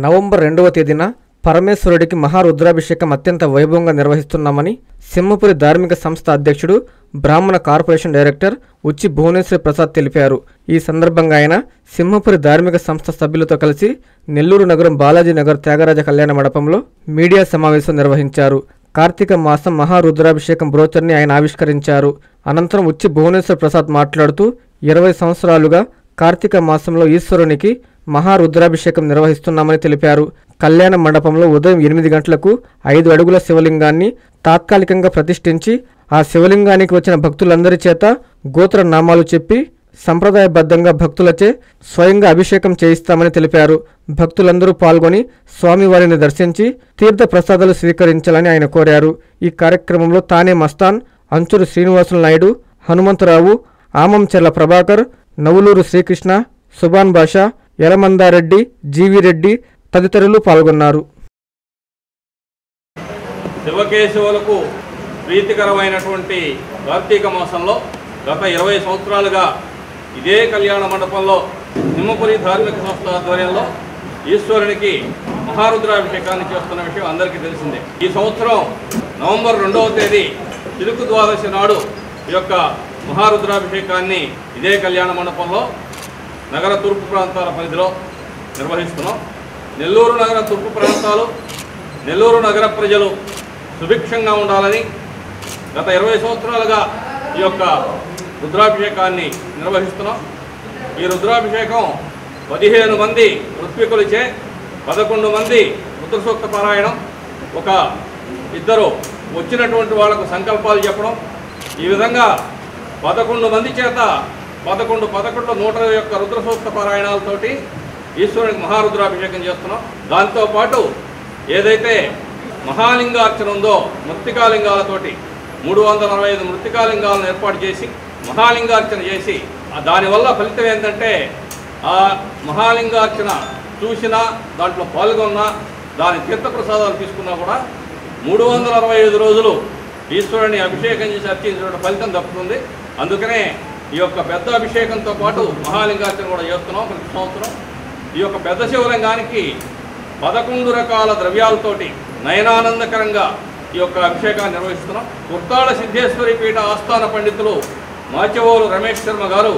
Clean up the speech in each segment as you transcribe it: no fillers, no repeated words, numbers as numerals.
November 2వ తేదీన పరమేశ్వరుడికి మహారుద్రాభిషేకం అత్యంత వైభవంగా నిర్వహిస్తున్నామని సింహపురి ధార్మిక సంస్థ అధ్యక్షుడు బ్రాహ్మణ కార్పొరేషన్ డైరెక్టర్ ఉచ్చి భువనేశ్వరి ప్రసాద్ తెలిపారు. ఈ సందర్భంగా ఆయన సింహపురి ధార్మిక సంస్థ సభ్యులతో కలిసి నెల్లూరు నగరం బాలాజీ నగర్ త్యాగరాజ కళ్యాణ మండపంలో మీడియా సమావేశం నిర్వహించారు. కార్తీక మాసం మహారుద్రాభిషేకం బ్రోచర్ని ఆయన ఆవిష్కరించారు. అనంతరం ఉచ్చి భువనేశ్వర్ ప్రసాద్ మాట్లాడుతూ 20 సంవత్సరాలుగా కార్తీక మాసంలో ఈశ్వరునికి మహారుద్రాభిషేకం నిర్వహిస్తున్నామని తెలిపారు. కళ్యాణ మండపంలో ఉదయం 8 గంటలకు 5 అడుగుల శివలింగాన్ని తాత్కాలికంగా ప్రతిష్ఠించి ఆ శివలింగానికి వచ్చిన భక్తులందరి చేత గోత్ర నామాలు చెప్పి సంప్రదాయబద్ధంగా భక్తులచే స్వయంగా అభిషేకం చేయిస్తామని తెలిపారు. భక్తులందరూ పాల్గొని స్వామివారిని దర్శించి తీర్థ ప్రసాదాలు స్వీకరించాలని ఆయన కోరారు. ఈ కార్యక్రమంలో తానే మస్తాన్, అంచురు శ్రీనివాసులు నాయుడు, హనుమంతరావు, ఆమంచెర్ల ప్రభాకర్, నవులూరు శ్రీకృష్ణ, సుభాన్ బాషా, యలమందారెడ్డి, జీవి రెడ్డి తదితరులు పాల్గొన్నారు. శివకేశవులకు ప్రీతికరమైనటువంటి కార్తీక మాసంలో గత 20 సంవత్సరాలుగా ఇదే కళ్యాణ మండపంలో సింహపురి ధార్మిక సంస్థ ఆధ్వర్యంలో ఈశ్వరునికి మహారుద్రాభిషేకాన్ని చేస్తున్న విషయం అందరికీ తెలిసిందే. ఈ సంవత్సరం నవంబర్ 2వ తేదీ చిలుకు ద్వాదశి నాడు ఈ యొక్క మహారుద్రాభిషేకాన్ని ఇదే కళ్యాణ మండపంలో నగర తూర్పు ప్రాంతాల పరిధిలో నిర్వహిస్తున్నాం. నెల్లూరు నగర తూర్పు ప్రాంతాలు, నెల్లూరు నగర ప్రజలు సుభిక్షంగా ఉండాలని గత 20 సంవత్సరాలుగా ఈ యొక్క రుద్రాభిషేకాన్ని నిర్వహిస్తున్నాం. ఈ రుద్రాభిషేకం 15 మంది ఋత్వికులచే 11 మంది రుద్రసూక్త పారాయణం, ఒక 2 వచ్చినటువంటి వాళ్లకు సంకల్పాలు చెప్పడం, ఈ విధంగా 11 మంది చేత 11 120 యొక్క రుద్రసూక్త పారాయణాలతోటి ఈశ్వరునికి మహారుద్రాభిషేకం చేస్తున్నాం. దాంతోపాటు ఏదైతే మహాలింగార్చన ఉందో మృత్తికాలింగాలతోటి 345 మృత్తికాలింగాలను ఏర్పాటు చేసి మహాలింగార్చన చేసి దానివల్ల ఫలితం ఏంటంటే ఆ మహాలింగార్చన చూసినా దాంట్లో పాల్గొన్నా దాని తీర్థప్రసాదాలు తీసుకున్నా కూడా 365 రోజులు ఈశ్వరుని అభిషేకం చేసి అర్చించిన ఫలితం దక్కుతుంది. అందుకనే ఈ యొక్క పెద్ద అభిషేకంతో పాటు మహాలింగార్చన కూడా చేస్తున్నాం ప్రతి సంవత్సరం. ఈ యొక్క పెద్ద శివలింగానికి 11 రకాల ద్రవ్యాలతోటి నయనానందకరంగా ఈ యొక్క అభిషేకాన్ని నిర్వహిస్తున్నాం. కుర్తాళ సిద్ధేశ్వరి పీఠ ఆస్థాన పండితులు మాచవోలు రమేష్ శర్మ గారు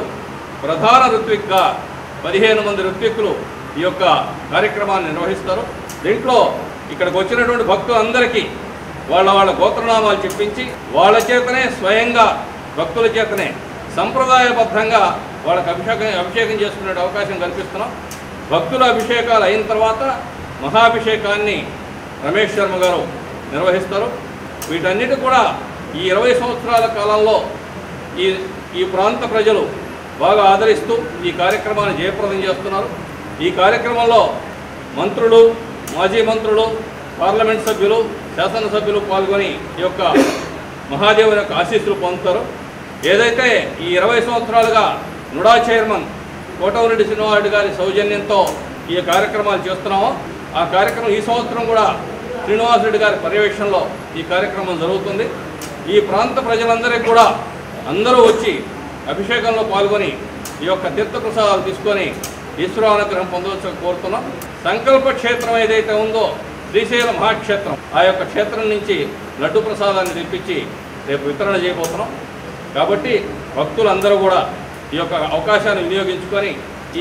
ప్రధాన ఋత్విక్గా 15 మంది ఋత్విక్కులు ఈ యొక్క కార్యక్రమాన్ని నిర్వహిస్తారు. దీంట్లో ఇక్కడికి వచ్చినటువంటి భక్తులందరికీ వాళ్ళ గోత్రనామాలు చెప్పించి వాళ్ళ చేతనే స్వయంగా భక్తుల చేతనే సంప్రదాయబద్ధంగా వాళ్ళకి అభిషేకం చేసుకునే అవకాశం కల్పిస్తున్నాం. భక్తుల అభిషేకాలు అయిన తర్వాత మహాభిషేకాన్ని రమేష్ శర్మ గారు నిర్వహిస్తారు. వీటన్నిటి కూడా ఈ 20 సంవత్సరాల కాలంలో ఈ ప్రాంత ప్రజలు బాగా ఆదరిస్తూ ఈ కార్యక్రమాన్ని జయప్రదం చేస్తున్నారు. ఈ కార్యక్రమంలో మంత్రులు, మాజీ మంత్రులు, పార్లమెంట్ సభ్యులు, శాసనసభ్యులు పాల్గొని ఈ యొక్క మహాదేవుని యొక్క ఆశీస్సులు పొందుతారు. ఏదైతే ఈ 20 సంవత్సరాలుగా నుడా చైర్మన్ కోటమిరెడ్డి శ్రీనివాసరెడ్డి గారి సౌజన్యంతో ఈ కార్యక్రమాలు చేస్తున్నామో ఆ కార్యక్రమం ఈ సంవత్సరం కూడా శ్రీనివాసరెడ్డి గారి పర్యవేక్షణలో ఈ కార్యక్రమం జరుగుతుంది. ఈ ప్రాంత ప్రజలందరికీ కూడా అందరూ వచ్చి అభిషేకంలో పాల్గొని ఈ యొక్క తీర్థప్రసాదాలు తీసుకొని ఈశ్వరానుగ్రహం పొందవచ్చని కోరుతున్నాం. సంకల్ప క్షేత్రం ఏదైతే ఉందో శ్రీశైల మహాక్షేత్రం, ఆ యొక్క క్షేత్రం నుంచి లడ్డు ప్రసాదాన్ని తెప్పించి రేపు వితరణ చేయబోతున్నాం. కాబట్టి భక్తులందరూ కూడా ఈ యొక్క అవకాశాన్ని వినియోగించుకొని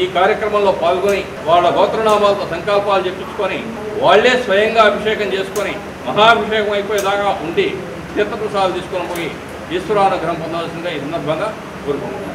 ఈ కార్యక్రమంలో పాల్గొని వాళ్ళ గోత్రనామాలతో సంకల్పాలు చెప్పించుకొని వాళ్లే స్వయంగా అభిషేకం చేసుకొని మహాభిషేకం అయిపోయేదాకా ఉండి తీర్థప్రసాదాలు తీసుకొని పోయి ఈశ్వరానుగ్రహం పొందాల్సిందిగా ఈ సందర్భంగా కోరుకుంటున్నాం.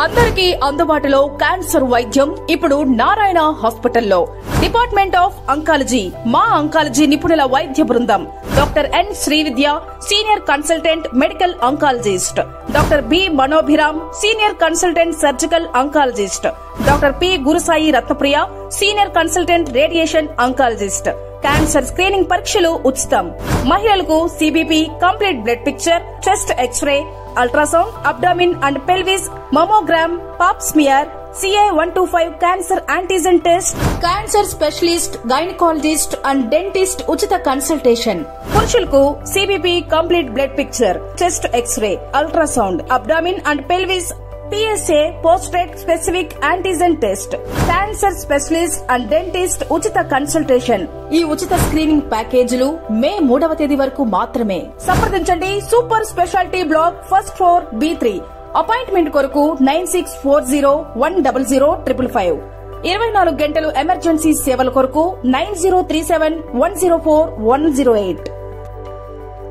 అందరికీ అందుబాటులో క్యాన్సర్ వైద్యం ఇప్పుడు నారాయణ హాస్పిటల్లో. డిపార్ట్మెంట్ ఆఫ్ అంకాలజీ, మా అంకాలజీ నిపుణుల వైద్య బృందం. Doctor N Srividya, senior consultant medical oncologist. Doctor B Manobhiram, senior consultant surgical oncologist. Doctor P Gurusai Ratnapriya, senior consultant radiation oncologist. Cancer screening పరీక్షలు ఉచితం. మహిళలకు CBP, complete blood picture, chest x-ray, ultrasound, abdomen and pelvis, mammogram, pap smear, CA-125 cancer antigen test, cancer specialist, gynaecologist and dentist ఉచిత consultation. పురుషులకు CBP, complete blood picture, chest x-ray, ultrasound, abdomen and pelvis, PSA పోస్ట్రేట్ specific antigen test, cancer specialist and dentist ఉచిత consultation. ఈ ఉచిత screening ప్యాకేజీలు మే 3వ తేదీ వరకు మాత్రమే. సంప్రదించండి super speciality block first floor B3. Appointment కొరకు 9640100555. 24 గంటలు ఎమర్జెన్సీ సేవల కొరకు 9037104108.